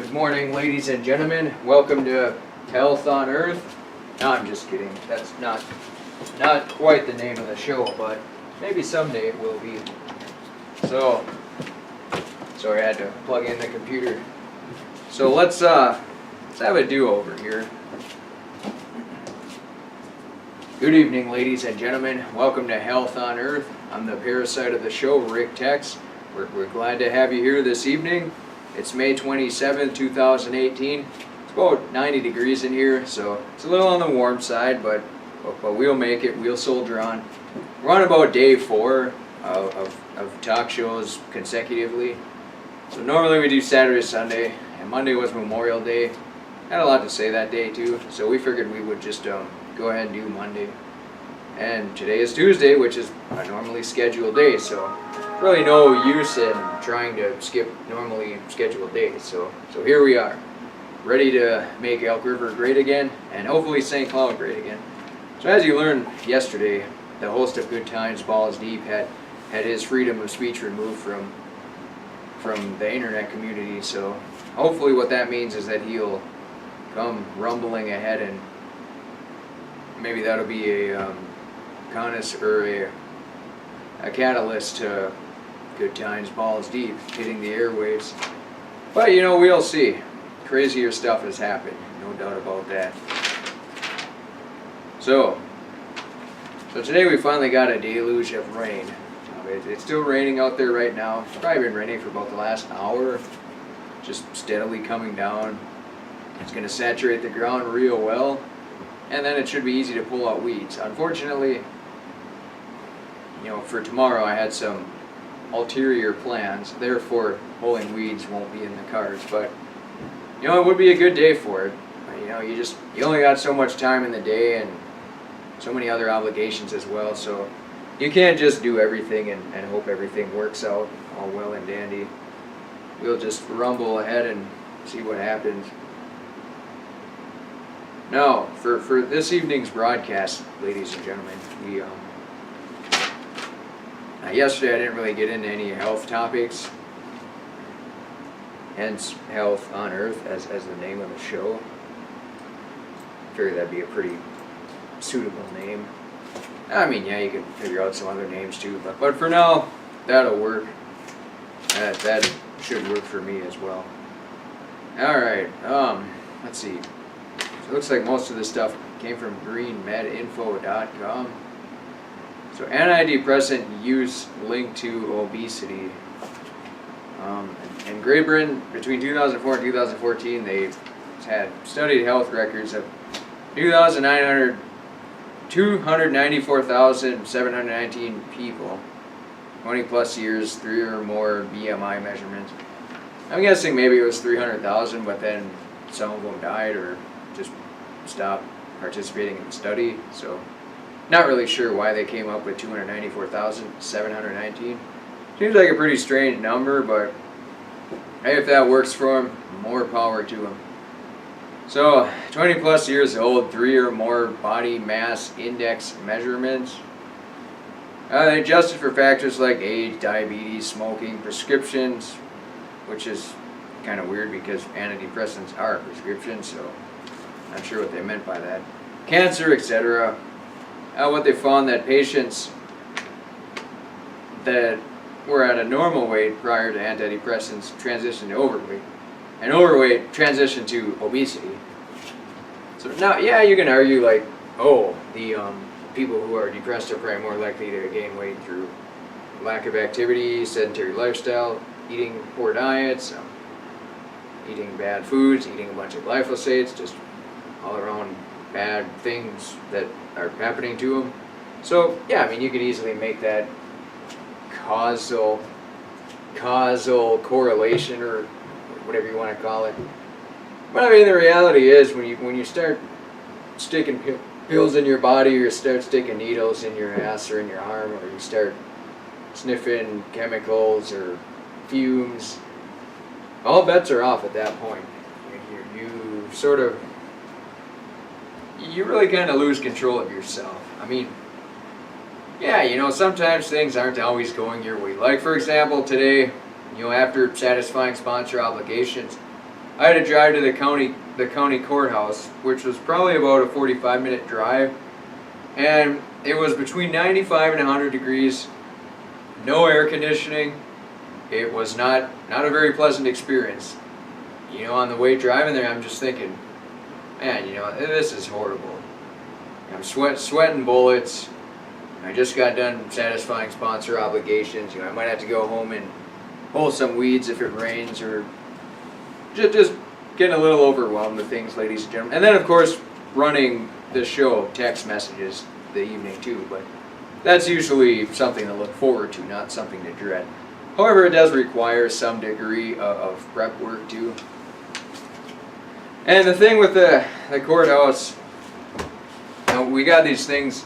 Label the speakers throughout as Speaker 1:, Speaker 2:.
Speaker 1: Good morning, ladies and gentlemen. Welcome to Health on Earth. No, I'm just kidding. That's not quite the name of the show, but maybe someday it will be. So, sorry, I had to plug in the computer. So let's have a do-over here. Good evening, ladies and gentlemen. Welcome to Health on Earth. I'm the parasite of the show, Rick Tex. We're glad to have you here this evening. It's May 27th, 2018. It's about 90 degrees in here, so it's a little on the warm side, but we'll make it. We'll soldier on. We're on about day 4 of talk shows consecutively. So normally we do Saturday, Sunday, and Monday was Memorial Day. Had a lot to say that day too, so we figured we would just go ahead and do Monday. And today is Tuesday, which is a normally scheduled day, so really no use in trying to skip normally scheduled days. So here we are, ready to make Elk River great again, and hopefully St. Cloud great again. So as you learned yesterday, the host of Good Times, Balls Deep had his freedom of speech removed from the internet community. So hopefully what that means is that he'll come rumbling ahead, and maybe that'll be a catalyst to Good Times, Balls Deep hitting the airwaves. But you know, we'll see. Crazier stuff has happened, no doubt about that. So today we finally got a deluge of rain. It's still raining out there right now. It's probably been raining for about the last hour, just steadily coming down. It's going to saturate the ground real well, and then it should be easy to pull out weeds. Unfortunately, for tomorrow I had some ulterior plans, therefore pulling weeds won't be in the cards, but it would be a good day for it. You only got so much time in the day and so many other obligations as well, so you can't just do everything and hope everything works out all well and dandy. We'll just rumble ahead and see what happens. Now, for this evening's broadcast, ladies and gentlemen, we yesterday I didn't really get into any health topics, hence Health on Earth as the name of the show. I figured that'd be a pretty suitable name. I mean, yeah, you can figure out some other names too, but for now, that'll work. That should work for me as well. Alright, let's see. So it looks like most of this stuff came from greenmedinfo.com. So antidepressant use linked to obesity. In Great Britain, between 2004 and 2014, they had studied health records of 294,719 people, 20 plus years, 3 or more BMI measurements. I'm guessing maybe it was 300,000, but then some of them died or just stopped participating in the study. So not really sure why they came up with 294,719. Seems like a pretty strange number, but hey, if that works for them, more power to them. So 20 plus years old, 3 or more body mass index measurements. They adjusted for factors like age, diabetes, smoking, prescriptions, which is kind of weird because antidepressants are prescriptions, so not sure what they meant by that. Cancer, etc. What they found that patients that were at a normal weight prior to antidepressants transitioned to overweight, and overweight transitioned to obesity. So now, yeah, you can argue like, the people who are depressed are probably more likely to gain weight through lack of activity, sedentary lifestyle, eating poor diets, eating bad foods, eating a bunch of glyphosates, just all around bad things that are happening to them. So yeah, I mean, you could easily make that causal correlation or whatever you want to call it. But I mean, the reality is when you start sticking pills in your body, or you start sticking needles in your ass or in your arm, or you start sniffing chemicals or fumes, all bets are off at that point. You really kind of lose control of yourself. I mean, yeah, sometimes things aren't always going your way. Like, for example, today, after satisfying sponsor obligations, I had to drive to the county courthouse, which was probably about a 45-minute drive, and it was between 95 and 100 degrees, no air conditioning. It was not a very pleasant experience. You know, on the way driving there, I'm just thinking, man, you know, this is horrible. I'm sweating bullets. I just got done satisfying sponsor obligations. You know, I might have to go home and pull some weeds if it rains, or just getting a little overwhelmed with things, ladies and gentlemen. And then, of course, running the show, Tex Messages, the evening too. But that's usually something to look forward to, not something to dread. However, it does require some degree of prep work too. And the thing with the courthouse, you know, we got these things.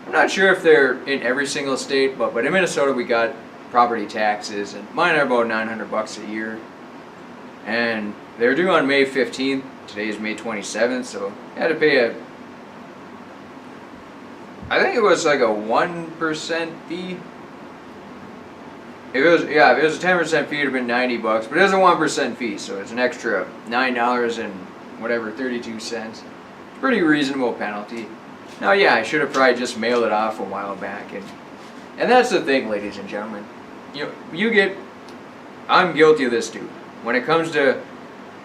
Speaker 1: I'm not sure if they're in every single state, but in Minnesota we got property taxes, and mine are about $900 a year. And they're due on May 15th. Today is May 27th, so I had to pay I think it was like a 1% fee. If it was a 10% fee, it would have been $90, but it was a 1% fee, so it's an extra $9 and whatever, 32 cents. Pretty reasonable penalty. Now, yeah, I should have probably just mailed it off a while back, and that's the thing, ladies and gentlemen. You know, I'm guilty of this too. When it comes to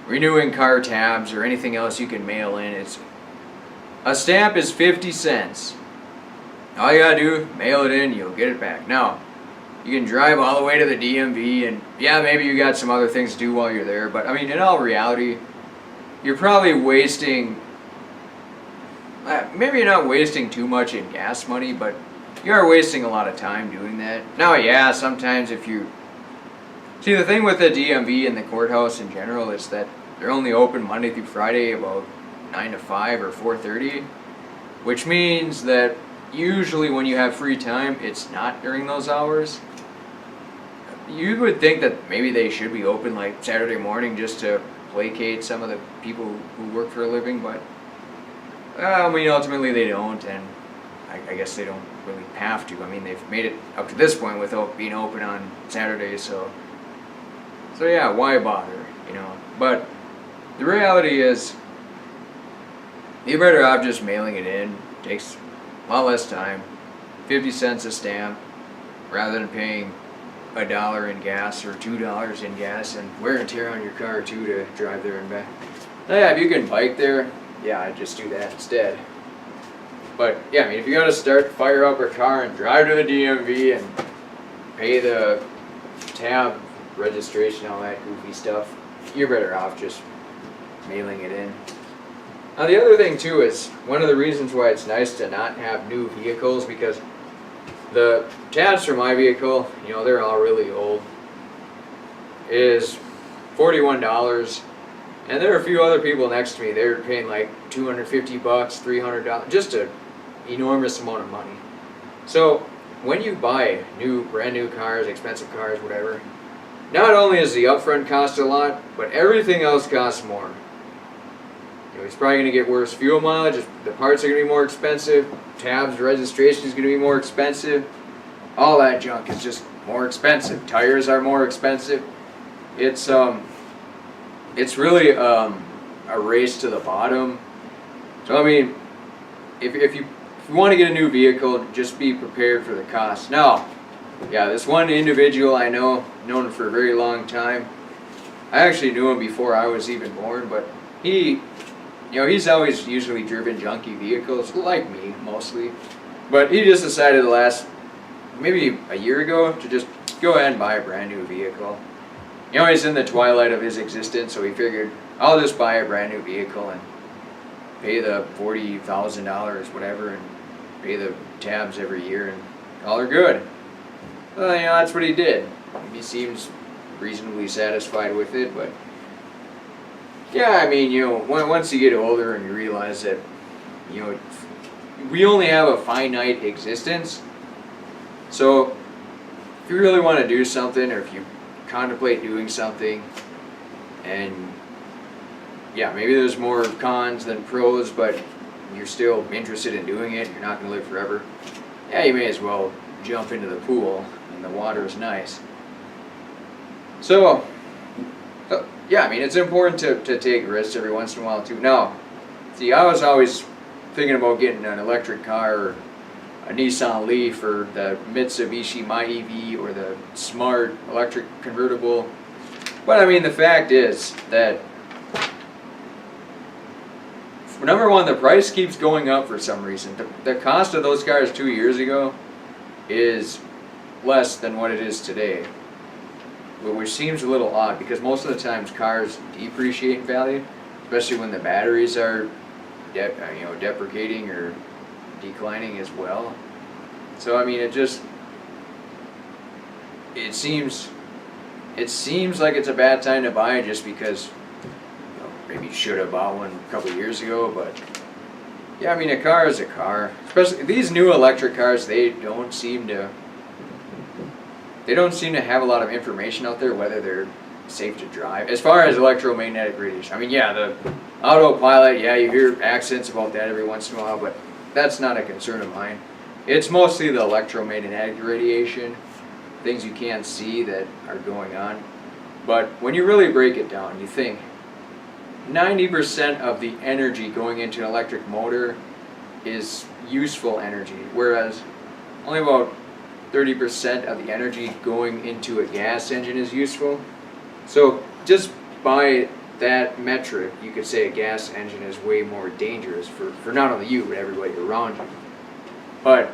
Speaker 1: renewing car tabs or anything else you can mail in, a stamp is 50 cents. All you gotta do, mail it in, you'll get it back. Now, you can drive all the way to the DMV, and yeah, maybe you got some other things to do while you're there, but I mean, in all reality, you're probably wasting, maybe you're not wasting too much in gas money, but you are wasting a lot of time doing that. Now, yeah, sometimes if you, see, the thing with the DMV and the courthouse in general is that they're only open Monday through Friday about 9 to 5 or 4:30, which means that usually when you have free time, it's not during those hours. You would think that maybe they should be open like Saturday morning just to placate some of the people who work for a living, but I mean, ultimately they don't, and I guess they don't really have to. I mean, they've made it up to this point without being open on Saturdays, so yeah, why bother, you know? But the reality is, you're better off just mailing it in. It takes a lot less time, 50 cents a stamp, rather than paying $1 in gas or $2 in gas and wear and tear on your car too to drive there and back. Now, yeah, if you can bike there, yeah, I'd just do that instead. But yeah, I mean, if you gotta fire up a car and drive to the DMV and pay the tab, registration, all that goofy stuff, you're better off just mailing it in. Now, the other thing too is one of the reasons why it's nice to not have new vehicles, because the tabs for my vehicle, you know, they're all really old, is $41, and there are a few other people next to me, they're paying like $250, $300, just an enormous amount of money. So when you buy brand new cars, expensive cars, whatever, not only is the upfront cost a lot, but everything else costs more. You know, it's probably going to get worse fuel mileage, the parts are going to be more expensive, tabs, registration is going to be more expensive, all that junk is just more expensive, tires are more expensive. It's really a race to the bottom. So I mean, if you want to get a new vehicle, just be prepared for the cost. Now, yeah, this one individual I known him for a very long time. I actually knew him before I was even born, but he's always usually driven junky vehicles, like me mostly. But he just decided maybe a year ago, to just go ahead and buy a brand new vehicle. You know, he's in the twilight of his existence, so he figured, I'll just buy a brand new vehicle and pay the $40,000, whatever, and pay the tabs every year and call her good. Well, you know, that's what he did. He seems reasonably satisfied with it, but yeah, I mean, you know, once you get older and you realize that, you know, we only have a finite existence, so if you really want to do something, or if you contemplate doing something, and yeah, maybe there's more cons than pros, but you're still interested in doing it, you're not going to live forever, yeah, you may as well jump into the pool, and the water is nice. So, yeah, I mean, it's important to take risks every once in a while too. Now, see, I was always thinking about getting an electric car, or a Nissan Leaf, or the Mitsubishi MyEV, or the Smart electric convertible. But I mean, the fact is that, number one, the price keeps going up for some reason. The cost of those cars 2 years ago is less than what it is today, which seems a little odd because most of the times cars depreciate in value, especially when the batteries are deprecating or declining as well. So I mean, it seems like it's a bad time to buy just because maybe you should have bought one a couple of years ago. But yeah, I mean, a car is a car. Especially these new electric cars, they don't seem to have a lot of information out there whether they're safe to drive. As far as electromagnetic radiation, I mean, yeah, the autopilot, yeah, you hear accents about that every once in a while, but that's not a concern of mine. It's mostly the electromagnetic radiation, things you can't see that are going on. But when you really break it down, you think 90% of the energy going into an electric motor is useful energy, whereas only about 30% of the energy going into a gas engine is useful. So just by that metric, you could say a gas engine is way more dangerous for not only you, but everybody around you. But,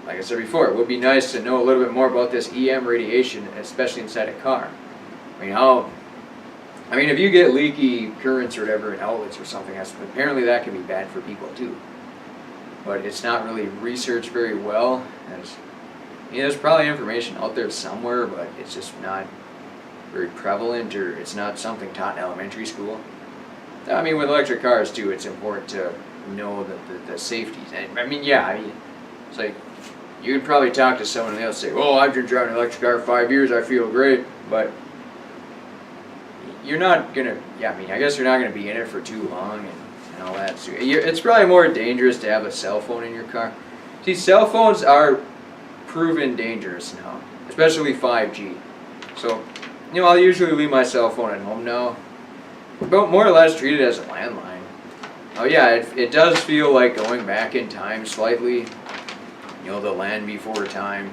Speaker 1: like I said before, it would be nice to know a little bit more about this EM radiation, especially inside a car. I mean, if you get leaky currents or whatever in outlets or something, apparently that can be bad for people too. But it's not really researched very well. There's probably information out there somewhere, but it's just not very prevalent, or it's not something taught in elementary school. I mean, with electric cars too, it's important to know the safeties. And it's like you could probably talk to someone and they'll say, "Oh, I've been driving an electric car for 5 years. I feel great," but you're not gonna. I guess you're not gonna be in it for too long and all that. So it's probably more dangerous to have a cell phone in your car. See, cell phones are proven dangerous now, especially 5G. So, I'll usually leave my cell phone at home now, but more or less treat it as a landline. Oh yeah, it does feel like going back in time slightly, the land before time.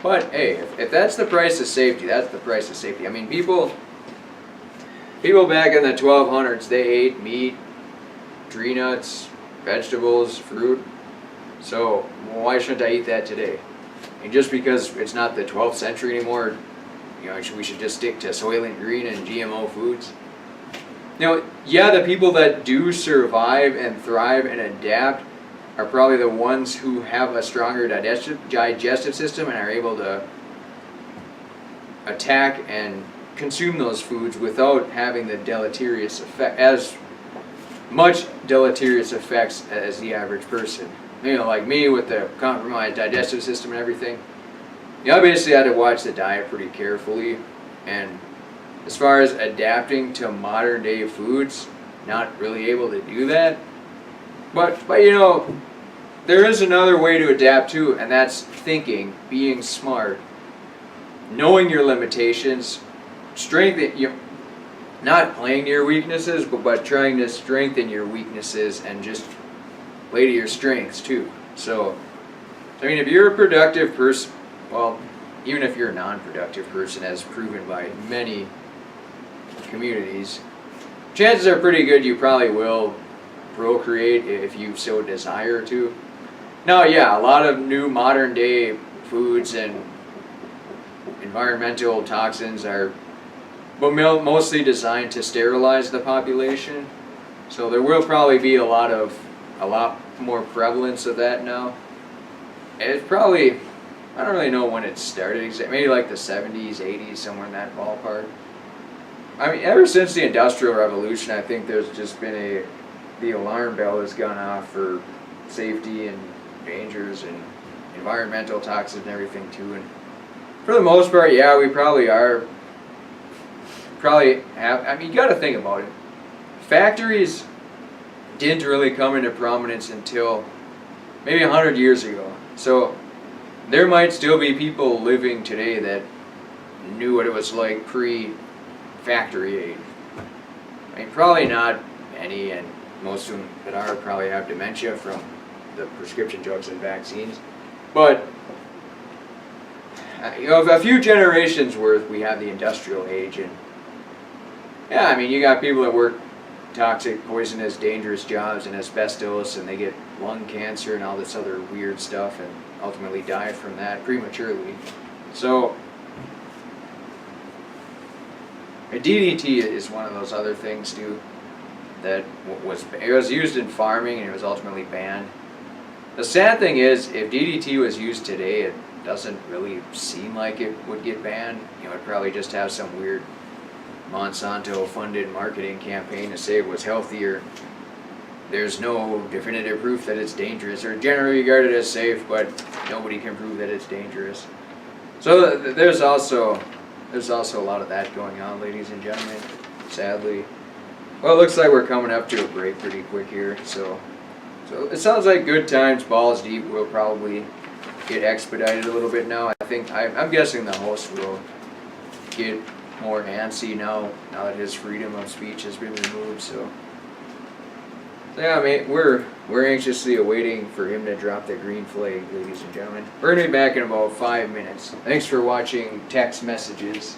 Speaker 1: But hey, if that's the price of safety, that's the price of safety. I mean, people back in the 1200s, they ate meat, tree nuts, vegetables, fruit. So why shouldn't I eat that today? And just because it's not the 12th century anymore, we should just stick to Soylent Green and GMO foods. The people that do survive and thrive and adapt are probably the ones who have a stronger digestive system and are able to attack and consume those foods without having the as much deleterious effects as the average person. Like me with the compromised digestive system and everything. I basically had to watch the diet pretty carefully, and as far as adapting to modern day foods, not really able to do that. But there is another way to adapt too, and that's thinking, being smart, knowing your limitations, not playing to your weaknesses, but trying to strengthen your weaknesses and just play to your strengths too. So, if you're a productive person, well, even if you're a non-productive person, as proven by many communities, chances are pretty good you probably will procreate if you so desire to. Now, a lot of new modern day foods and environmental toxins are mostly designed to sterilize the population. So there will probably be a lot more prevalence of that now. It's probably, I don't really know when it started exactly, maybe like the 70s, 80s, somewhere in that ballpark. Ever since the Industrial Revolution, I think there's just been the alarm bell has gone off for safety and dangers and environmental toxins and everything too. And for the most part, we probably have, you gotta think about it. Factories didn't really come into prominence until maybe 100 years ago. So there might still be people living today that knew what it was like factory age. I mean, probably not any, and most of them that are probably have dementia from the prescription drugs and vaccines. But a few generations worth, we have the industrial age, and yeah, I mean, you got people that work toxic, poisonous, dangerous jobs and asbestos, and they get lung cancer and all this other weird stuff, and ultimately die from that prematurely. So DDT is one of those other things too that was used in farming and it was ultimately banned. The sad thing is, if DDT was used today, it doesn't really seem like it would get banned. It'd probably just have some weird Monsanto-funded marketing campaign to say it was healthier. There's no definitive proof that it's dangerous, or generally regarded as safe, but nobody can prove that it's dangerous. So there's also a lot of that going on, ladies and gentlemen, sadly. Well, it looks like we're coming up to a break pretty quick here, so it sounds like Good Times Balls Deep will probably get expedited a little bit now. I'm guessing the host will get more antsy now that his freedom of speech has been removed. So yeah, I mean, we're anxiously awaiting for him to drop the green flag, ladies and gentlemen. We're gonna be back in about 5 minutes. Thanks for watching Tex Messages.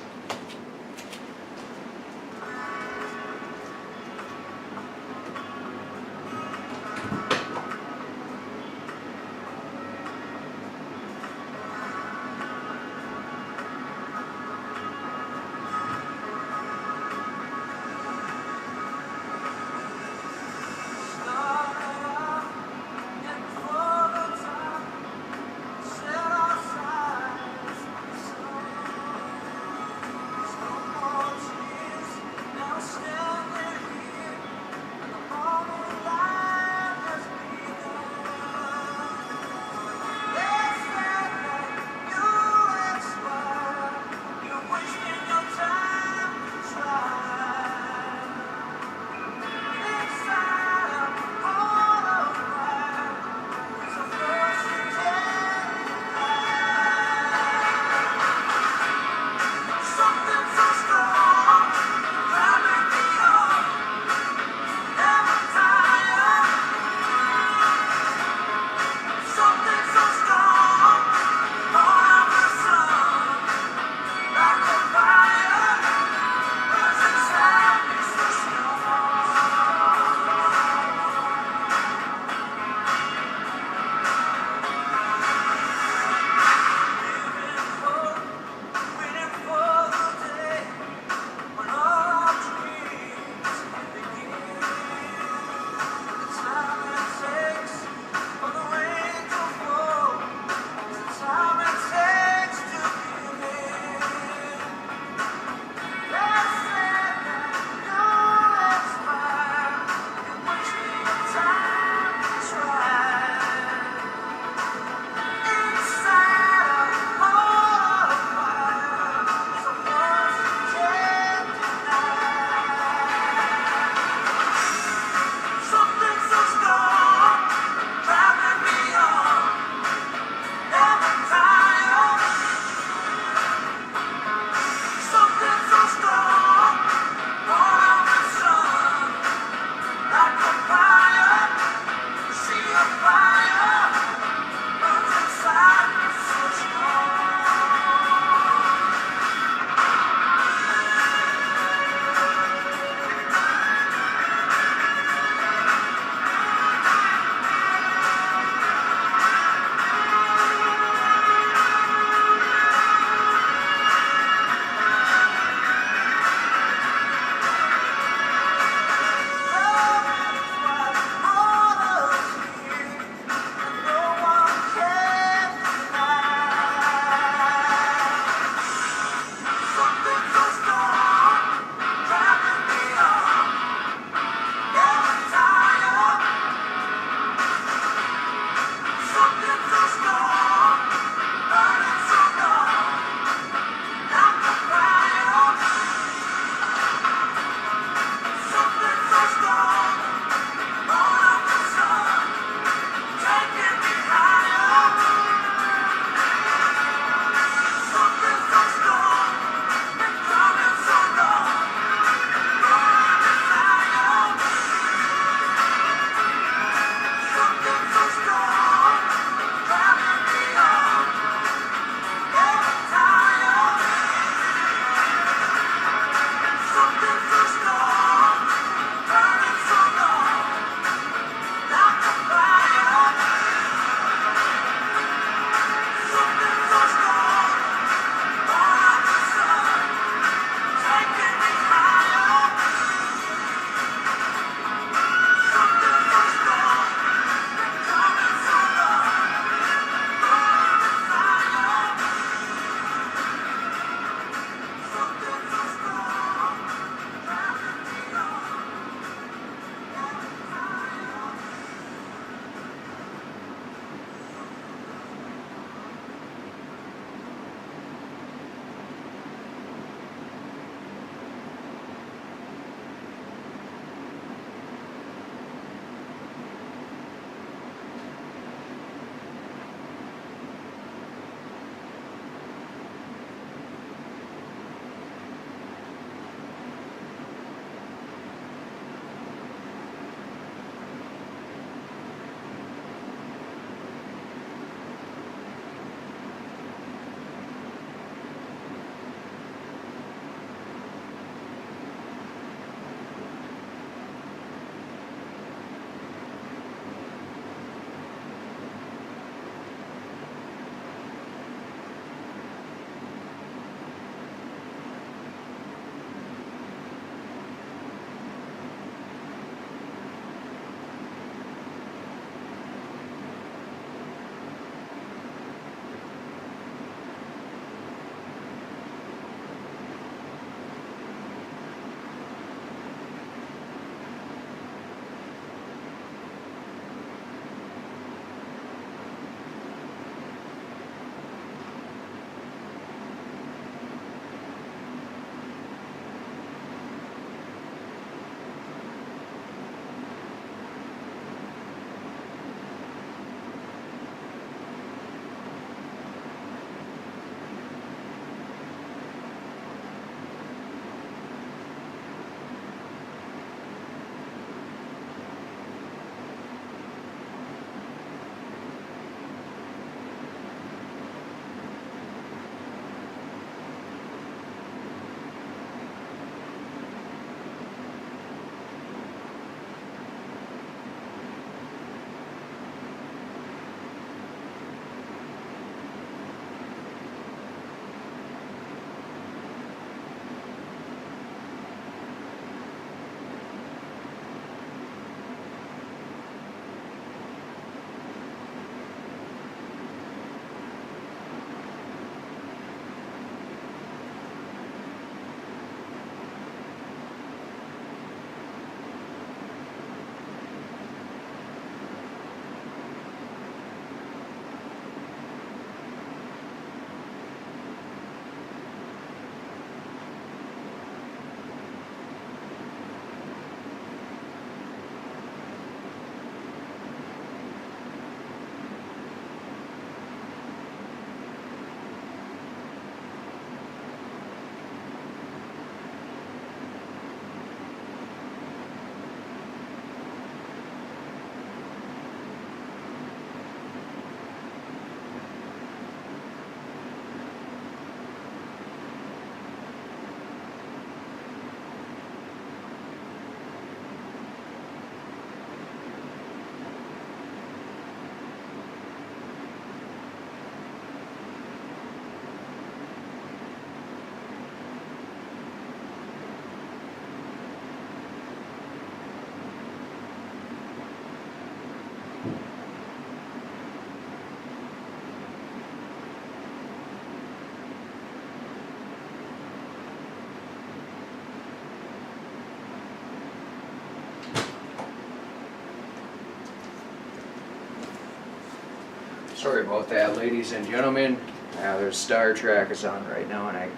Speaker 1: Sorry about that, ladies and gentlemen. There's Star Trek is on right now, and I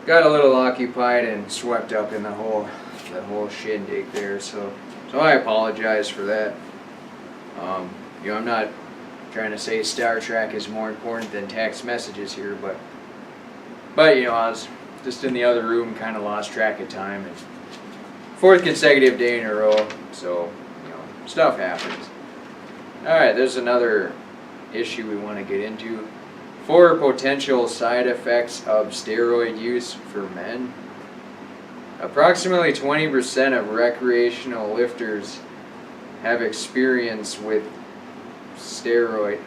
Speaker 1: got a little occupied and swept up in the whole shindig there. So I apologize for that. I'm not trying to say Star Trek is more important than Tex Messages here, but I was just in the other room, kind of lost track of time, and fourth consecutive day in a row. So stuff happens. All right, there's another issue we want to get into. 4 potential side effects of steroid use for men. Approximately 20% of recreational lifters have experience with steroid.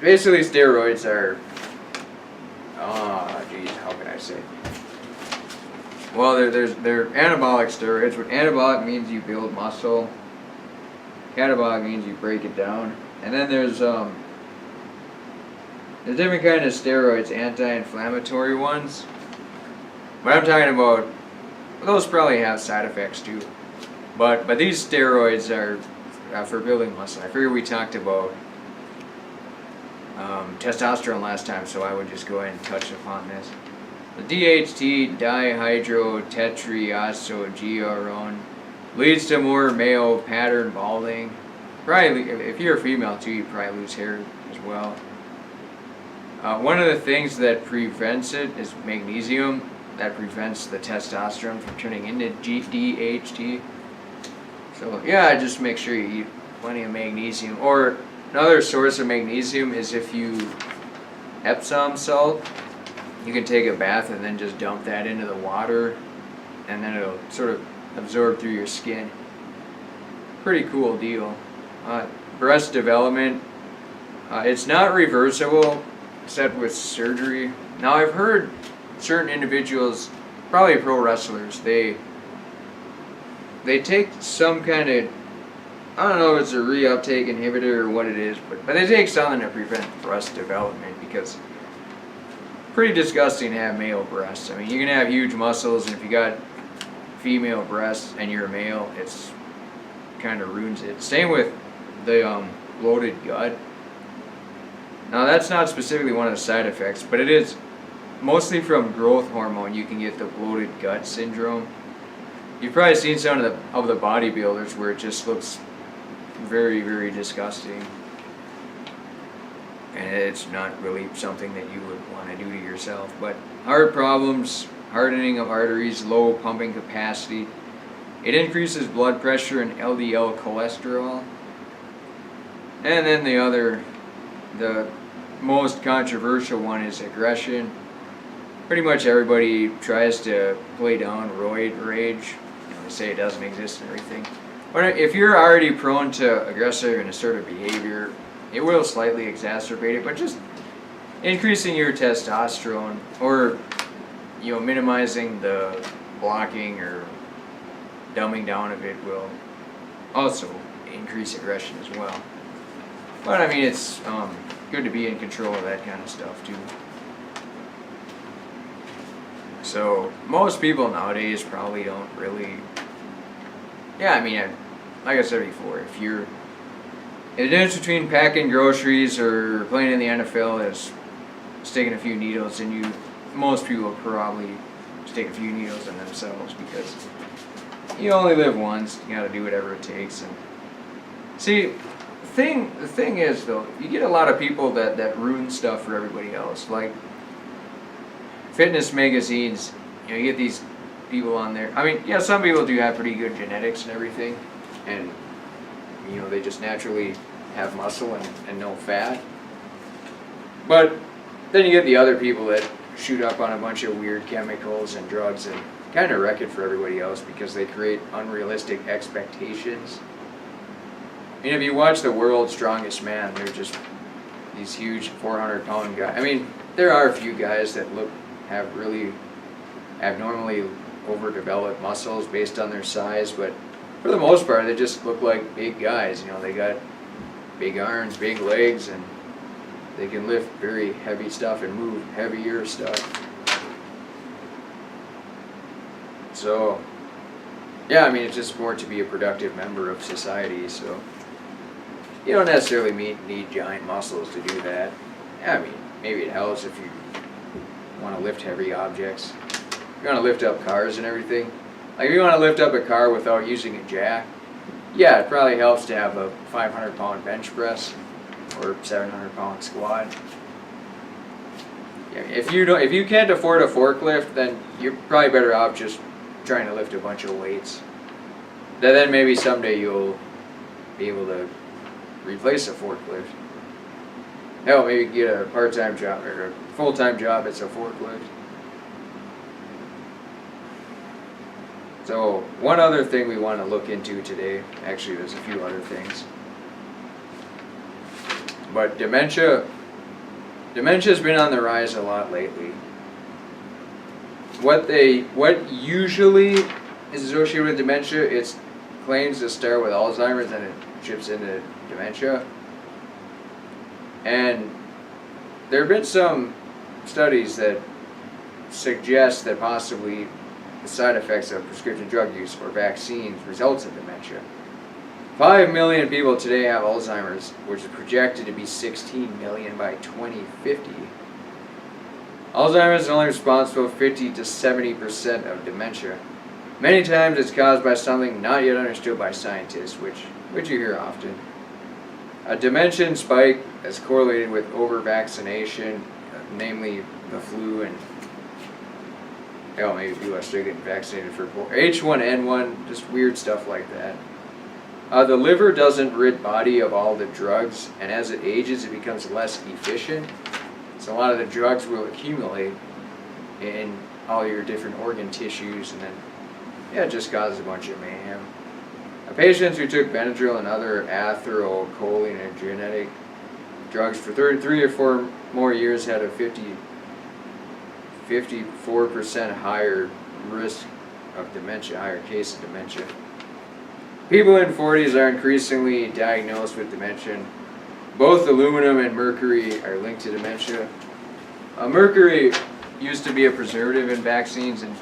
Speaker 1: Basically, steroids are. How can I say? Well, they're anabolic steroids. What anabolic means, you build muscle. Catabolic means you break it down. And then there's different kind of steroids, anti-inflammatory ones. But I'm talking about, those probably have side effects too. But these steroids are for building muscle. I figure we talked about testosterone last time, so I would just go ahead and touch upon this. The DHT, dihydrotetrioxogerone, leads to more male pattern balding. Probably, if you're a female too, you probably lose hair as well. One of the things that prevents it is magnesium. That prevents the testosterone from turning into DHT. So yeah, just make sure you eat plenty of magnesium. Or another source of magnesium is if you Epsom salt. You can take a bath and then just dump that into the water, and then it'll sort of absorb through your skin. Pretty cool deal. Breast development. It's not reversible except with surgery. Now I've heard certain individuals, probably pro wrestlers, they take some kind of, I don't know if it's a reuptake inhibitor or what it is, but they take something to prevent breast development, because pretty disgusting to have male breasts. I mean, you can have huge muscles, and if you got female breasts and you're a male, it's kind of ruins it. Same with the bloated gut. Now that's not specifically one of the side effects, but it is mostly from growth hormone. You can get the bloated gut syndrome. You've probably seen some of the bodybuilders where it just looks very, very disgusting. And it's not really something that you would want to do to yourself. But heart problems, hardening of arteries, low pumping capacity. It increases blood pressure and LDL cholesterol. And then the most controversial one is aggression. Pretty much everybody tries to play down roid rage. They say it doesn't exist and everything. But if you're already prone to aggressive and assertive behavior, it will slightly exacerbate it, but just increasing your testosterone, or minimizing the blocking or dumbing down of it, will also increase aggression as well. But I mean, it's good to be in control of that kind of stuff too. So most people nowadays probably don't really. Yeah, I mean, like I said before, if you're, the difference between packing groceries or playing in the NFL is sticking a few needles in you. Most people will probably stick a few needles in themselves, because you only live once. You got to do whatever it takes. And see, the thing is though, you get a lot of people that ruin stuff for everybody else. Like fitness magazines, you get these people on there. I mean, yeah, some people do have pretty good genetics and everything, and they just naturally have muscle and no fat. But then you get the other people that shoot up on a bunch of weird chemicals and drugs and kind of wreck it for everybody else, because they create unrealistic expectations. I mean, if you watch The World's Strongest Man, they're just these huge 400-pound guys. I mean, there are a few guys that have really abnormally overdeveloped muscles based on their size, but for the most part, they just look like big guys. They got big arms, big legs, and they can lift very heavy stuff and move heavier stuff. So, yeah, I mean, it's just more to be a productive member of society. So, You don't necessarily need giant muscles to do that. I mean, maybe it helps if you want to lift heavy objects. You want to lift up cars and everything. Like if you want to lift up a car without using a jack, yeah, it probably helps to have a 500-pound bench press or 700-pound squat. Yeah, if you can't afford a forklift, then you're probably better off just trying to lift a bunch of weights. Then maybe someday you'll be able to replace a forklift. Hell, maybe get a part-time job or a full-time job as a forklift. So one other thing we want to look into today, actually there's a few other things, but dementia's been on the rise a lot lately. What usually is associated with dementia, it's claims to start with Alzheimer's and it chips into dementia. And there have been some studies that suggest that possibly the side effects of prescription drug use or vaccines results in dementia. 5 million people today have Alzheimer's, which is projected to be 16 million by 2050. Alzheimer's is only responsible for 50 to 70% of dementia. Many times it's caused by something not yet understood by scientists, which you hear often. A dementia spike is correlated with over-vaccination, namely the flu and maybe people are still getting vaccinated for H1N1, just weird stuff like that. The liver doesn't rid body of all the drugs, and as it ages, it becomes less efficient. So a lot of the drugs will accumulate in all your different organ tissues, and then it just causes a bunch of mayhem. Patients who took Benadryl and other atherosclerotic drugs for 3 or 4 more years had a 54% higher risk of dementia, higher case of dementia. People in 40s are increasingly diagnosed with dementia. Both aluminum and mercury are linked to dementia. Mercury used to be a preservative in vaccines, and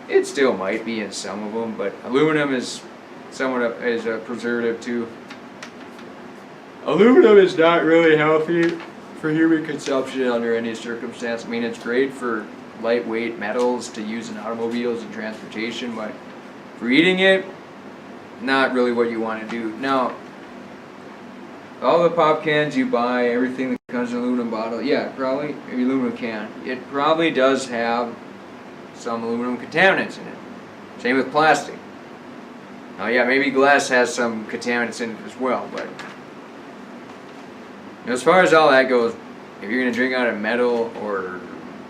Speaker 1: it still might be in some of them, but aluminum is a preservative too. Aluminum is not really healthy for human consumption under any circumstance. I mean, it's great for lightweight metals to use in automobiles and transportation, but for eating it, not really what you want to do. Now, all the pop cans you buy, everything that comes in an aluminum bottle, yeah, probably, maybe aluminum can, it probably does have some aluminum contaminants in it. Same with plastic. Now, yeah, maybe glass has some contaminants in it as well, but as far as all that goes, if you're going to drink out of metal or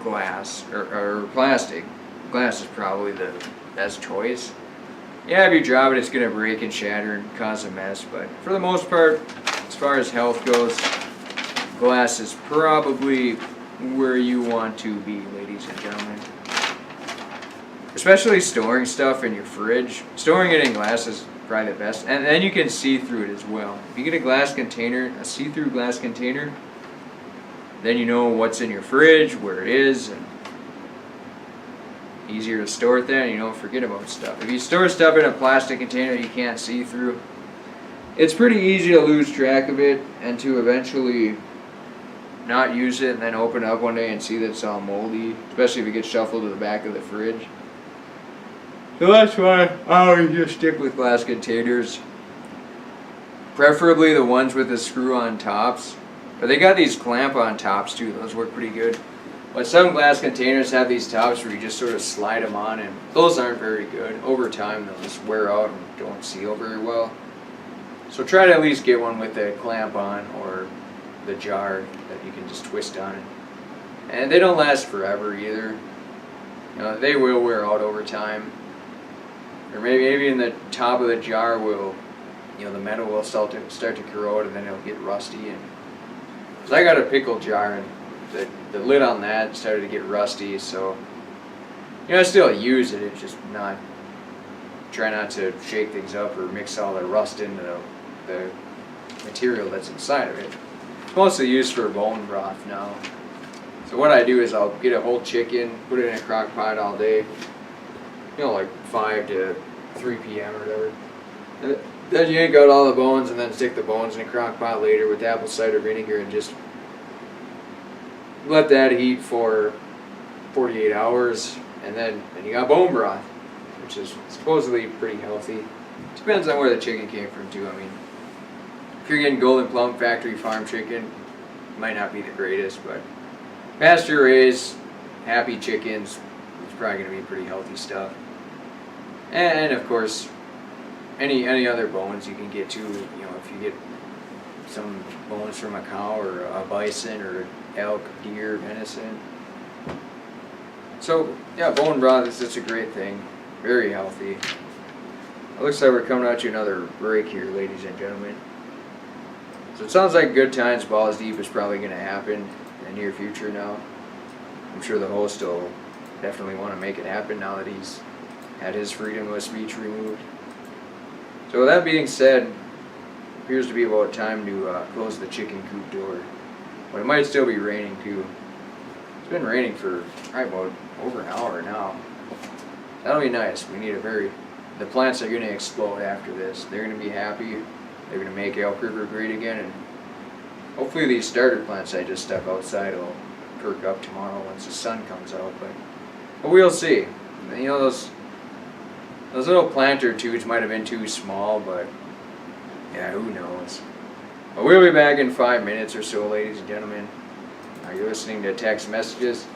Speaker 1: glass or plastic, glass is probably the best choice. Yeah, if you drop it, it's going to break and shatter and cause a mess, but for the most part, as far as health goes, glass is probably where you want to be, ladies and gentlemen. Especially storing stuff in your fridge. Storing it in glass is probably the best, and then you can see through it as well. If you get a glass container, a see-through glass container, then you know what's in your fridge, where it is, and easier to store it there, and you don't forget about stuff. If you store stuff in a plastic container you can't see through, it's pretty easy to lose track of it and to eventually not use it and then open it up one day and see that it's all moldy, especially if it gets shuffled to the back of the fridge. So that's why I always just stick with glass containers. Preferably the ones with the screw-on tops. But they got these clamp-on tops too, those work pretty good. But some glass containers have these tops where you just sort of slide them on, and those aren't very good. Over time they'll just wear out and don't seal very well. So try to at least get one with a clamp on or the jar that you can just twist on it. And they don't last forever either. You know, they will wear out over time. Or maybe in the top of the jar will, the metal will start to corrode, and then it'll get rusty. And so I got a pickle jar, and the lid on that started to get rusty, so I still use it. It's just try not to shake things up or mix all the rust into the material that's inside of it. It's mostly used for bone broth now. So what I do is I'll get a whole chicken, put it in a crock pot all day, like 5 to 3 p.m. or whatever. Then you yank out all the bones and then stick the bones in a crock pot later with apple cider vinegar and just let that heat for 48 hours, and then you got bone broth, which is supposedly pretty healthy. Depends on where the chicken came from too. I mean, if you're getting Golden Plum factory farm chicken, it might not be the greatest, but pasture raised, happy chickens, it's probably going to be pretty healthy stuff. And of course, any other bones you can get too. You know, if you get some bones from a cow or a bison or elk, deer, venison. So yeah, bone broth is just a great thing, very healthy. It looks like we're coming at you another break here, ladies and gentlemen. So it sounds like Good Times Balls Deep is probably going to happen in the near future now. I'm sure the host will definitely want to make it happen now that he's had his freedom of speech removed. So with that being said, it appears to be about time to close the chicken coop door. But it might still be raining too. It's been raining for probably about over an hour now. That'll be nice. We need the plants are going to explode after this. They're going to be happy. They're going to make Elk River great again, and hopefully these starter plants I just stuck outside will perk up tomorrow once the sun comes out. But we'll see. You know, those little planter tubes might have been too small, but yeah, who knows. But we'll be back in 5 minutes or so, ladies and gentlemen. Are you listening to Tex Messages?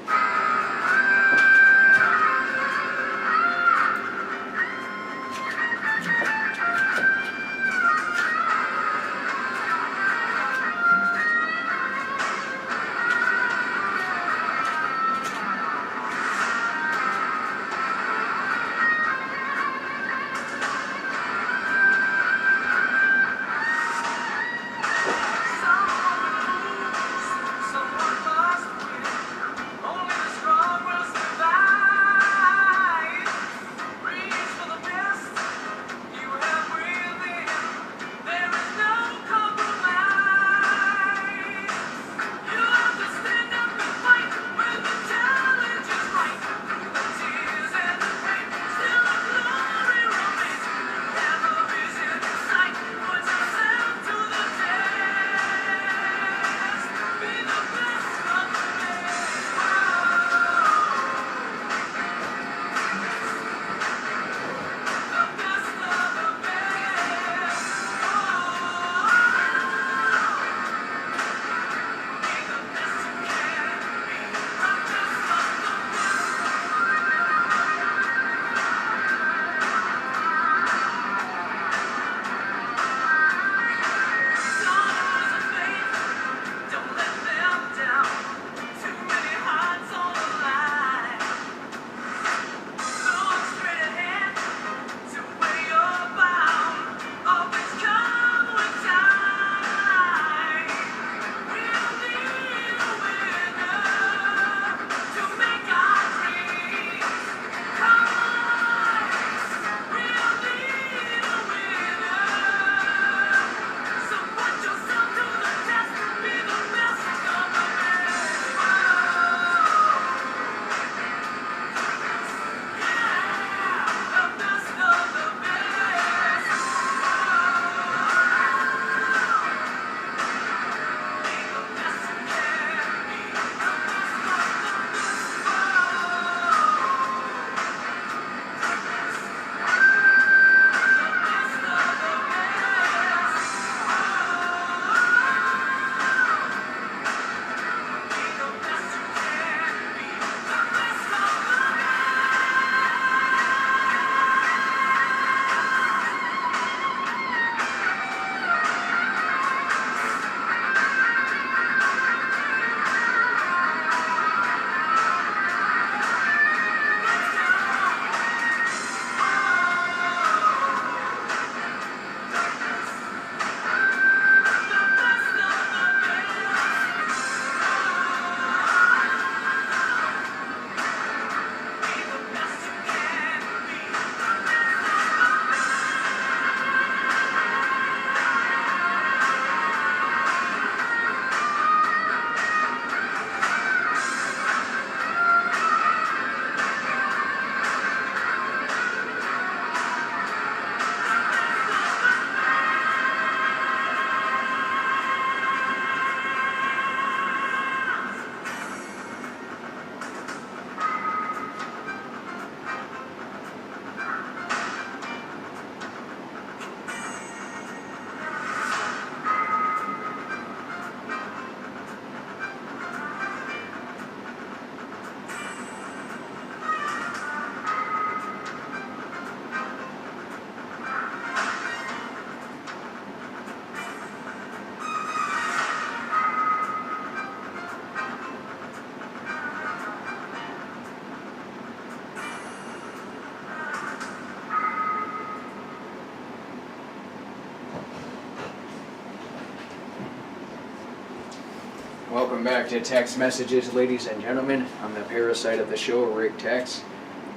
Speaker 1: Welcome back to Tex Messages, ladies and gentlemen. I'm the parasite of the show, Rick Tex.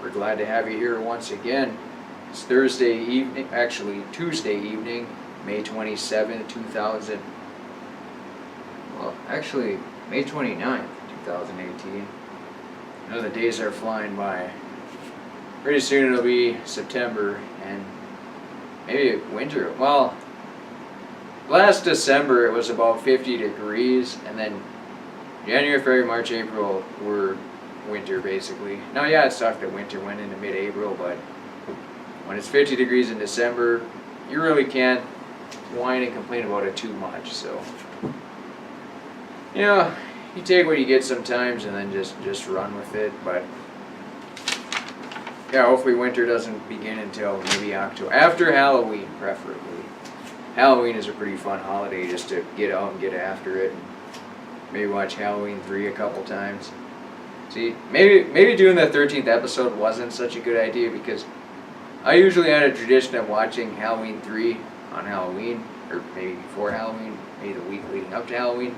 Speaker 1: We're glad to have you here once again. It's Tuesday evening, May 27th, May 29th, 2018. I know the days are flying by. Pretty soon it'll be September and maybe winter. Well, last December it was about 50 degrees, and then January, February, March, April were winter basically. Now yeah, it sucked that winter went into mid-April, but when it's 50 degrees in December, you really can't whine and complain about it too much. So, you know, you take what you get sometimes and then just run with it. But yeah, hopefully winter doesn't begin until maybe October, after Halloween preferably. Halloween is a pretty fun holiday just to get out and get after it. Maybe watch Halloween 3 a couple times. See, maybe doing the 13th episode wasn't such a good idea, because I usually had a tradition of watching Halloween 3 on Halloween, or maybe before Halloween, maybe the week leading up to Halloween.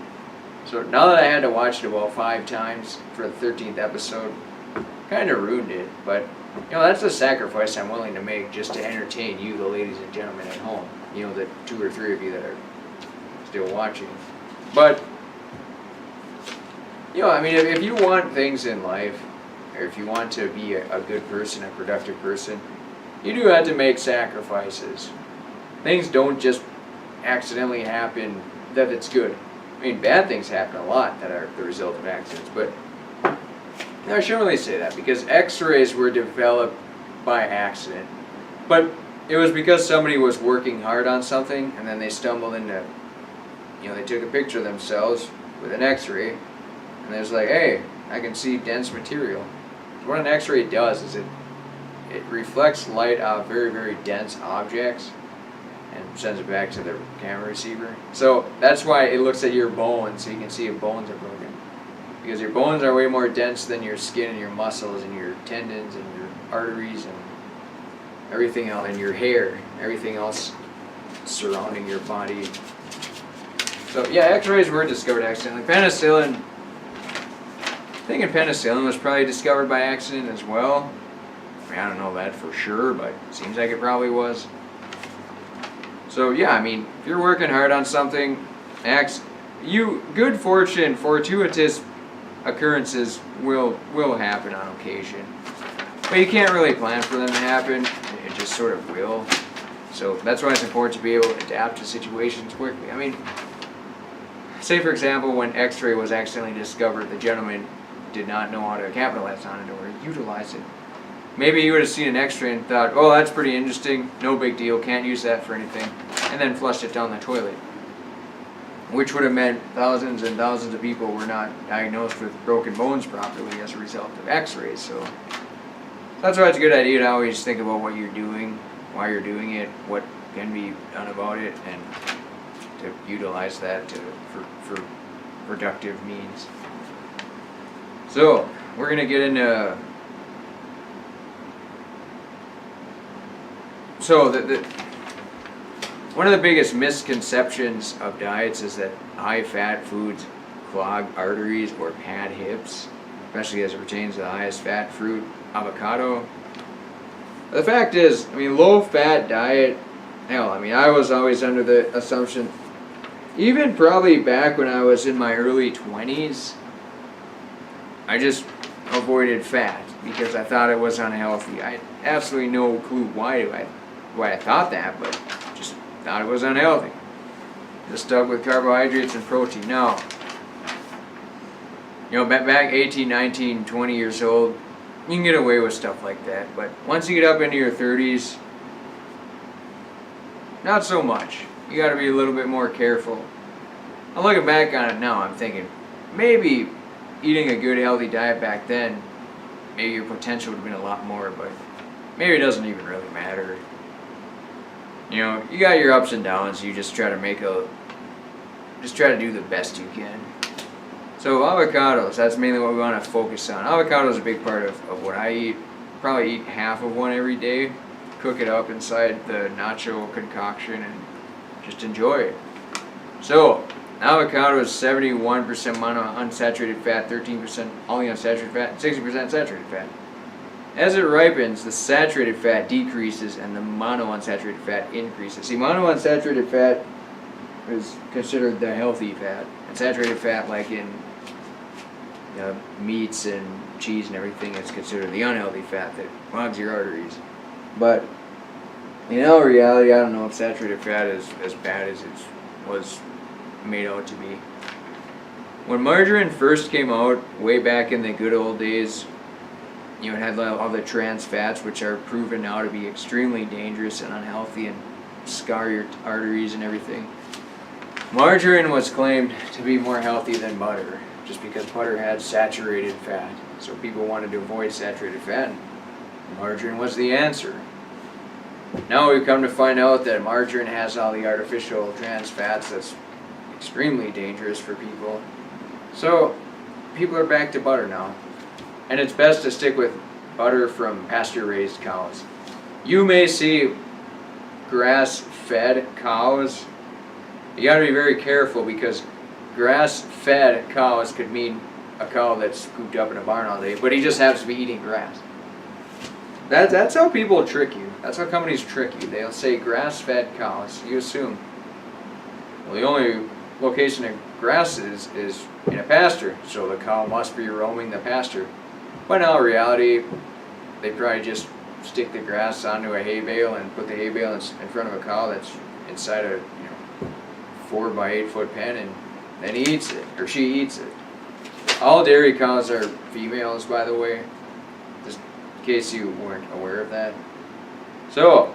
Speaker 1: So now that I had to watch it about 5 times for the 13th episode, kind of ruined it. But, you know, that's a sacrifice I'm willing to make just to entertain you, the ladies and gentlemen at home. You know, the 2 or 3 of you that are still watching. But, you know, I mean, if you want things in life, or if you want to be a good person, a productive person, you do have to make sacrifices. Things don't just accidentally happen that it's good. I mean, bad things happen a lot that are the result of accidents, but no, I shouldn't really say that, because x-rays were developed by accident. But it was because somebody was working hard on something, and then they stumbled into, you know, they took a picture of themselves with an x-ray, and they was like, hey, I can see dense material. So what an x-ray does is it reflects light off very, very dense objects and sends it back to the camera receiver. So that's why it looks at your bones, so you can see if bones are broken. Because your bones are way more dense than your skin and your muscles and your tendons and your arteries and everything else, and your hair, everything else surrounding your body. So yeah, x-rays were discovered accidentally. Penicillin, I'm thinking penicillin was probably discovered by accident as well. I mean, I don't know that for sure, but it seems like it probably was. So yeah, I mean, if you're working hard on something, good fortune, fortuitous occurrences will happen on occasion. But you can't really plan for them to happen, it just sort of will. So that's why it's important to be able to adapt to situations quickly. I mean, say for example, when X-ray was accidentally discovered, the gentleman did not know how to capitalize on it or utilize it. Maybe he would have seen an X-ray and thought, oh, that's pretty interesting, no big deal, can't use that for anything, and then flushed it down the toilet. Which would have meant thousands and thousands of people were not diagnosed with broken bones properly as a result of X-rays. So that's why it's a good idea to always think about what you're doing, why you're doing it, what can be done about it, and to utilize that for productive means. So we're going to get into... So one of the biggest misconceptions of diets is that high-fat foods clog arteries or pad hips, especially as it pertains to the highest fat fruit, avocado. The fact is, I mean, low-fat diet, hell, I mean, I was always under the assumption, even probably back when I was in my early 20s, I just avoided fat because I thought it was unhealthy. I had absolutely no clue why I thought that, but just thought it was unhealthy. Just stuck with carbohydrates and protein. Now, you know, back 18, 19, 20 years old, you can get away with stuff like that. But once you get up into your 30s, not so much. You got to be a little bit more careful. I'm looking back on it now, I'm thinking, maybe eating a good healthy diet back then, maybe your potential would have been a lot more, but maybe it doesn't even really matter. You know, you got your ups and downs, you just try to do the best you can. So avocados, that's mainly what we want to focus on. Avocado is a big part of what I eat. Probably eat half of one every day, cook it up inside the nacho concoction and just enjoy it. So, Avocado is 71% monounsaturated fat, 13% polyunsaturated fat, and 60% saturated fat. As it ripens, the saturated fat decreases and the monounsaturated fat increases. See, monounsaturated fat is considered the healthy fat, and saturated fat, like in meats and cheese and everything, is considered the unhealthy fat that clogs your arteries. But in all reality, I don't know if saturated fat is as bad as it was made out to be. When margarine first came out, way back in the good old days, it had all the trans fats, which are proven now to be extremely dangerous and unhealthy and scar your arteries and everything. Margarine was claimed to be more healthy than butter, just because butter had saturated fat. So people wanted to avoid saturated fat, and margarine was the answer. Now we've come to find out that margarine has all the artificial trans fats that's extremely dangerous for people. So people are back to butter now. And it's best to stick with butter from pasture-raised cows. You may see grass-fed cows. You gotta be very careful, because grass-fed cows could mean a cow that's cooped up in a barn all day, but he just happens to be eating grass. That's how people trick you. That's how companies trick you. They'll say grass-fed cows. You assume, well, the only location of grass is in a pasture, so the cow must be roaming the pasture. But in all reality, they probably just stick the grass onto a hay bale and put the hay bale in front of a cow that's inside a 4 by 8 foot pen, and then he eats it, or she eats it. All dairy cows are females, by the way, just in case you weren't aware of that. So,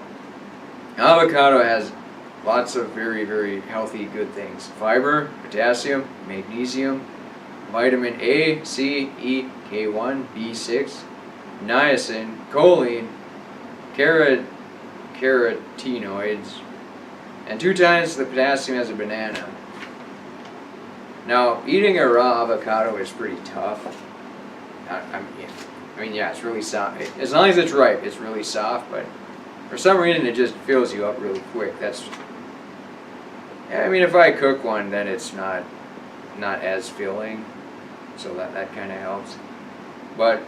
Speaker 1: avocado has lots of very, very healthy good things. Fiber, potassium, magnesium, vitamin A, C, E, K1, B6, niacin, choline, carotenoids, and 2 times the potassium as a banana. Now, eating a raw avocado is pretty tough. I mean, yeah, it's really soft. As long as it's ripe, it's really soft, but for some reason it just fills you up really quick. I mean, if I cook one, then it's not as filling, so that kind of helps. But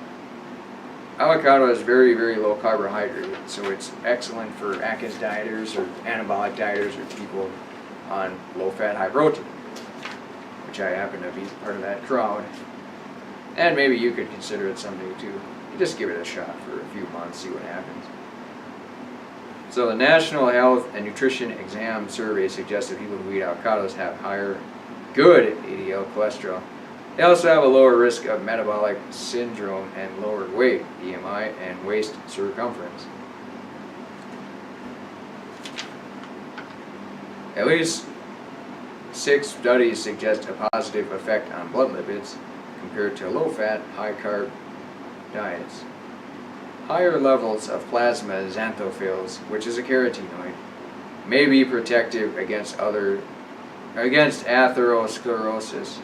Speaker 1: avocado is very, very low carbohydrate, so it's excellent for Atkins dieters or anabolic dieters or people on low fat, high protein, which I happen to be part of that crowd. And maybe you could consider it someday too. You just give it a shot for a few months, see what happens. So the National Health and Nutrition Exam Survey suggests that people who eat avocados have higher good LDL cholesterol. They also have a lower risk of metabolic syndrome and lower weight, BMI, and waist circumference. At least 6 studies suggest a positive effect on blood lipids compared to low-fat, high-carb diets. Higher levels of plasma xanthophylls, which is a carotenoid, may be protective against atherosclerosis.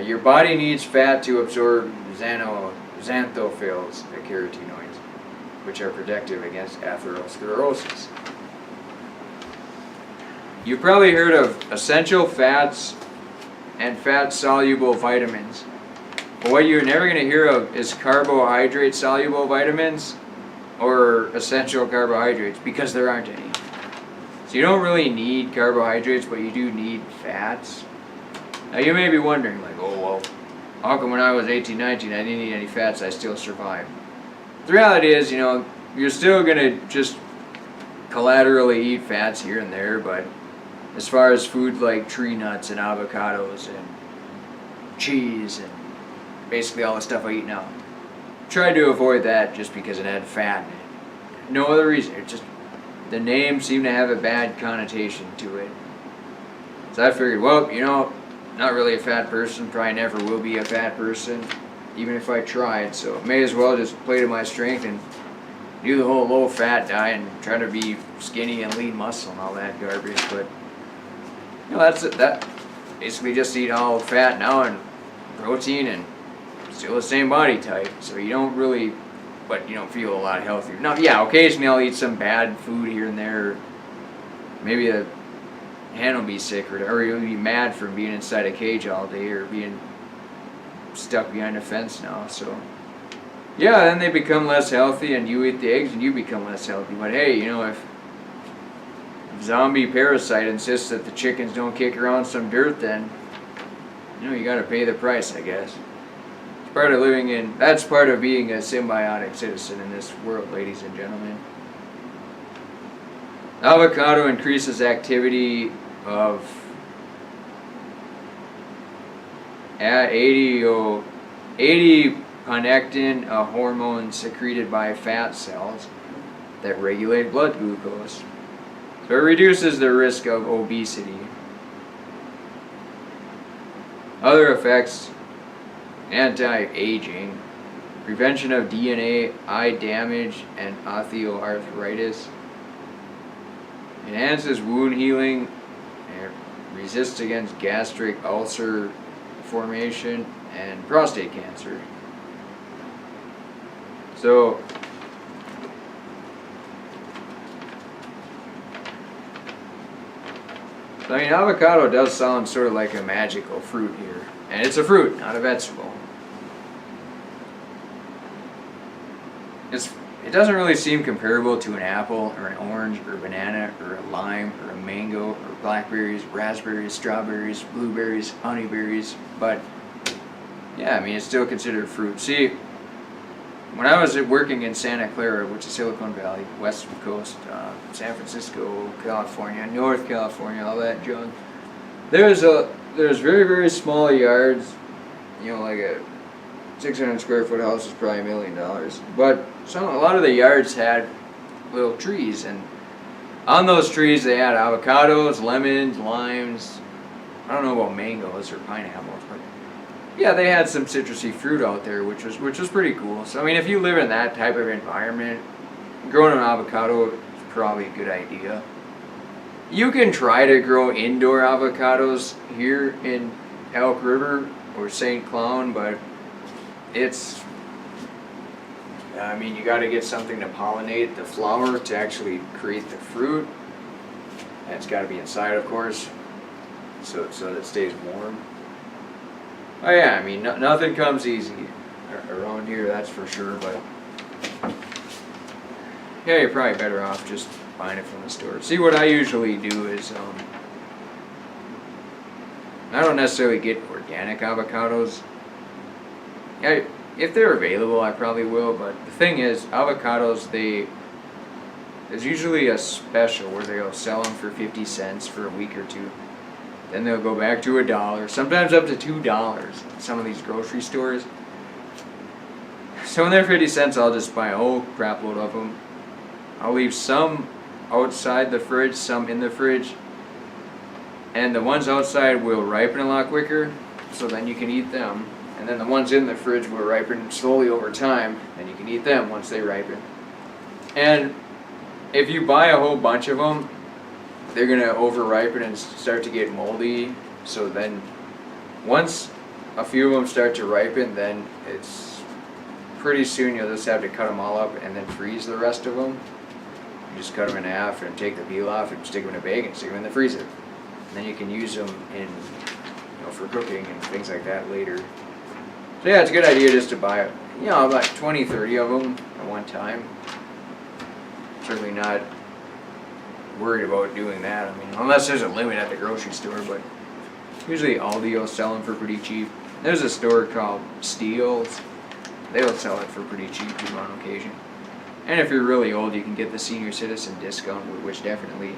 Speaker 1: Your body needs fat to absorb xanthophylls, the carotenoids, which are protective against atherosclerosis. You've probably heard of essential fats and fat-soluble vitamins. But what you're never going to hear of is carbohydrate-soluble vitamins or essential carbohydrates, because there aren't any. So you don't really need carbohydrates, but you do need fats. Now you may be wondering, like, oh well, how come when I was 18, 19 I didn't eat any fats, I still survived? The reality is, you're still going to just collaterally eat fats here and there, but as far as food like tree nuts and avocados and cheese and basically all the stuff I eat now, try to avoid that just because it had fat in it. No other reason. It just, the name seemed to have a bad connotation to it. So I figured, well, not really a fat person, probably never will be a fat person, even if I tried, so may as well just play to my strength and do the whole low-fat diet and try to be skinny and lean muscle and all that garbage. But that's it. That basically just eat all fat now and protein and still the same body type, so you don't really, but you don't feel a lot healthier. Now, yeah, occasionally I'll eat some bad food here and there, maybe a hen will be sick, or you'll be mad from being inside a cage all day or being stuck behind a fence now. So yeah, then they become less healthy, and you eat the eggs and you become less healthy. But hey, you know, if zombie parasite insists that the chickens don't kick around some dirt, then you know you got to pay the price, I guess. It's part of living in. That's part of being a symbiotic citizen in this world, ladies and gentlemen. Avocado increases activity of 80 Panectin, a hormone secreted by fat cells that regulate blood glucose. So it reduces the risk of obesity. Other effects: anti-aging, prevention of DNA, eye damage, and osteoarthritis, enhances wound healing, and resists against gastric ulcer formation and prostate cancer. So, I mean, avocado does sound sort of like a magical fruit here. And it's a fruit, not a vegetable. It doesn't really seem comparable to an apple or an orange or a banana or a lime or a mango or blackberries, raspberries, strawberries, blueberries, honeyberries, but yeah, I mean, it's still considered fruit. See, when I was working in Santa Clara, which is Silicon Valley, West Coast, San Francisco, California, North California, all that junk, there's very, very small yards, you know, like a 600 square foot house is probably $1 million. But a lot of the yards had little trees, and on those trees they had avocados, lemons, limes. I don't know about mangoes or pineapples, but yeah, they had some citrusy fruit out there, which was pretty cool. So I mean, if you live in that type of environment, growing an avocado is probably a good idea. You can try to grow indoor avocados here in Elk River or St. Cloud, but I mean, you got to get something to pollinate the flower to actually create the fruit. And it's got to be inside, of course, so that it stays warm. Oh yeah, I mean, nothing comes easy around here, that's for sure, but yeah, you're probably better off just buying it from the store. See, what I usually do is, I don't necessarily get organic avocados. Yeah, if they're available, I probably will, but the thing is, avocados, there's usually a special where they'll sell them for 50 cents for a week or two. Then they'll go back to $1, sometimes up to $2 in some of these grocery stores. So when they're 50 cents, I'll just buy a whole crap load of them. I'll leave some outside the fridge, some in the fridge. And the ones outside will ripen a lot quicker, so then you can eat them. And then the ones in the fridge will ripen slowly over time, and you can eat them once they ripen. And if you buy a whole bunch of them, they're going to over-ripen and start to get moldy. So then once a few of them start to ripen, then it's pretty soon you'll just have to cut them all up and then freeze the rest of them. You just cut them in half and take the peel off and stick them in a bag and stick them in the freezer. And then you can use them for cooking and things like that later. So yeah, it's a good idea just to buy, about 20, 30 of them at one time. Certainly not worried about doing that. I mean, unless there's a limit at the grocery store, but usually Aldi will sell them for pretty cheap. There's a store called Steele's. They'll sell it for pretty cheap too on occasion. And if you're really old, you can get the senior citizen discount, which definitely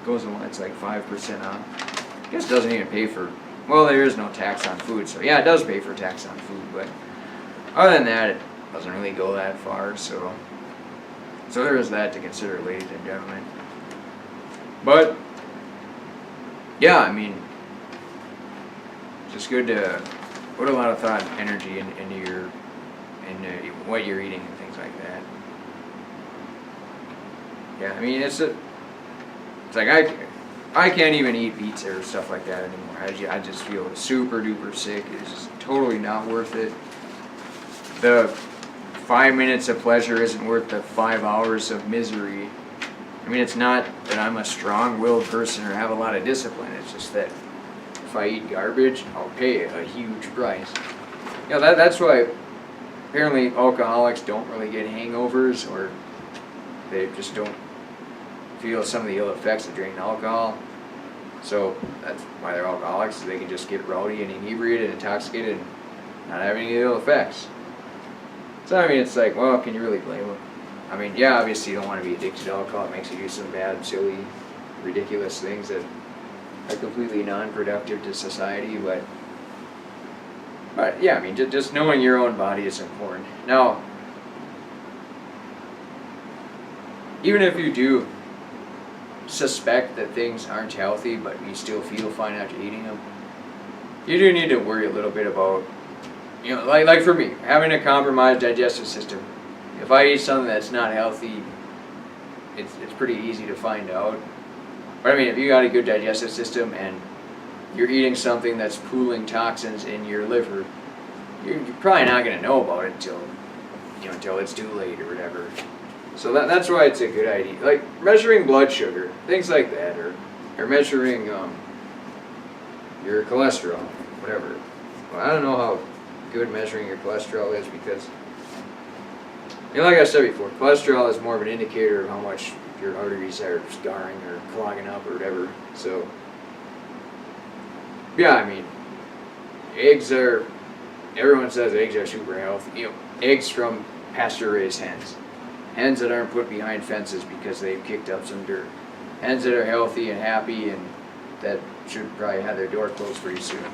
Speaker 1: goes along. It's like 5% off. I guess it doesn't even pay for, well, there is no tax on food, so yeah, it does pay for tax on food, but other than that, it doesn't really go that far, so there is that to consider, ladies and gentlemen. But yeah, I mean, it's just good to put a lot of thought and energy into what you're eating and things like that. Yeah, I mean, it's like I can't even eat pizza or stuff like that anymore. I just feel super duper sick. It's just totally not worth it. The 5 minutes of pleasure isn't worth the 5 hours of misery I mean, it's not that I'm a strong-willed person or have a lot of discipline. It's just that if I eat garbage, I'll pay a huge price. You know, that's why apparently alcoholics don't really get hangovers, or they just don't feel some of the ill effects of drinking alcohol. So that's why they're alcoholics, so they can just get rowdy and inebriated and intoxicated and not have any ill effects. So I mean, it's like, well, can you really blame them? I mean, yeah, obviously you don't want to be addicted to alcohol. It makes you do some bad, silly, ridiculous things that are completely non-productive to society, but yeah, I mean, just knowing your own body is important. Now, even if you do suspect that things aren't healthy, but you still feel fine after eating them, you do need to worry a little bit about, you know, like for me, having a compromised digestive system. If I eat something that's not healthy, it's pretty easy to find out. But I mean, if you got a good digestive system and you're eating something that's pooling toxins in your liver, you're probably not going to know about it until it's too late or whatever. So that's why it's a good idea. Like measuring blood sugar, things like that, or measuring your cholesterol, whatever. Well, I don't know how good measuring your cholesterol is because, you know, like I said before, cholesterol is more of an indicator of how much your arteries are scarring or clogging up or whatever. So, yeah, I mean, everyone says eggs are super healthy. You know, eggs from pasture-raised hens. Hens that aren't put behind fences because they've kicked up some dirt. Hens that are healthy and happy and that should probably have their door closed pretty soon.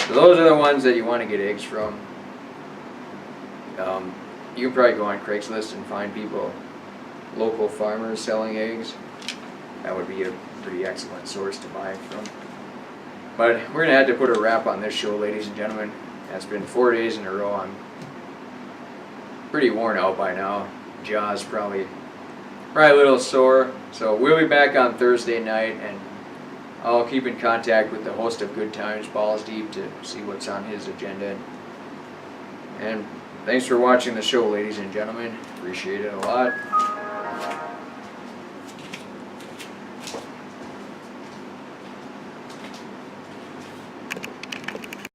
Speaker 1: So those are the ones that you want to get eggs from. You can probably go on Craigslist and find people, local farmers selling eggs. That would be a pretty excellent source to buy from. But we're going to have to put a wrap on this show, ladies and gentlemen. That's been 4 days in a row. I'm pretty worn out by now. Jaw's probably a little sore. So we'll be back on Thursday night, and I'll keep in contact with the host of Good Times, Balls Deep, to see what's on his agenda. And thanks for watching the show, ladies and gentlemen. Appreciate it a lot.